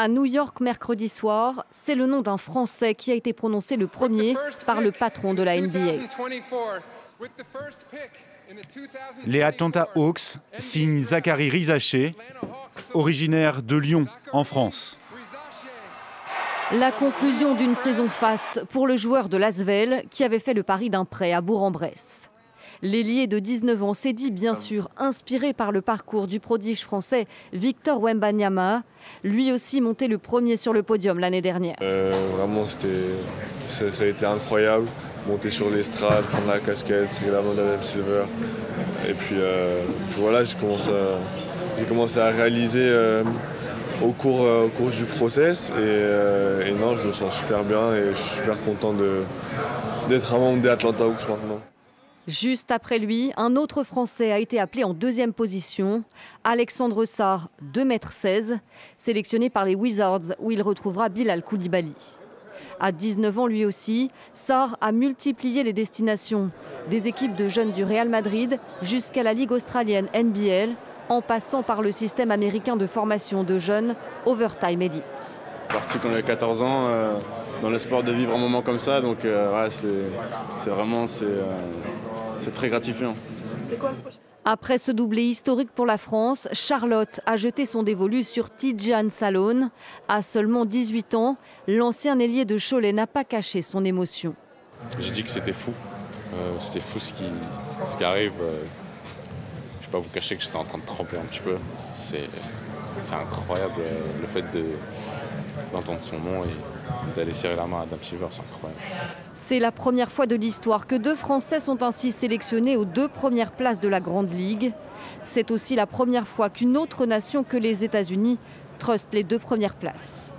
À New York, mercredi soir, c'est le nom d'un Français qui a été prononcé le premier par le patron de la NBA. Les Atlanta Hawks signent Zaccharie Risacher, originaire de Lyon, en France. La conclusion d'une saison faste pour le joueur de l'Asvel qui avait fait le pari d'un prêt à Bourg-en-Bresse. L'ailier de 19 ans s'est dit bien sûr inspiré par le parcours du prodige français Victor Wembanyama, lui aussi monté le premier sur le podium l'année dernière. Vraiment, ça a été incroyable. Monter sur l'estrade, prendre la casquette, serrer la main d'Adam Silver. Et puis voilà, j'ai commencé à réaliser au cours du process. Et non, je me sens super bien et je suis super content d'être un membre des Atlanta Hawks maintenant. Juste après lui, un autre Français a été appelé en deuxième position, Alexandre Sarr, 2,16 m, sélectionné par les Wizards où il retrouvera Bilal Koulibaly. À 19 ans lui aussi, Sarr a multiplié les destinations, des équipes de jeunes du Real Madrid jusqu'à la Ligue australienne NBL, en passant par le système américain de formation de jeunes Overtime Elite. Je suis parti quand j'avais 14 ans, dans l'espoir de vivre un moment comme ça, donc ouais, c'est très gratifiant. Après ce doublé historique pour la France, Charlotte a jeté son dévolu sur Tidjane Salone. À seulement 18 ans, l'ancien ailier de Cholet n'a pas caché son émotion. J'ai dit que c'était fou. C'était fou ce qui arrive. Je ne vais pas vous cacher que j'étais en train de trembler un petit peu. C'est incroyable le fait d'entendre son nom et d'aller serrer la main à Adam Silver, c'est incroyable. C'est la première fois de l'histoire que deux Français sont ainsi sélectionnés aux 2 premières places de la Grande Ligue. C'est aussi la première fois qu'une autre nation que les États-Unis truste les 2 premières places.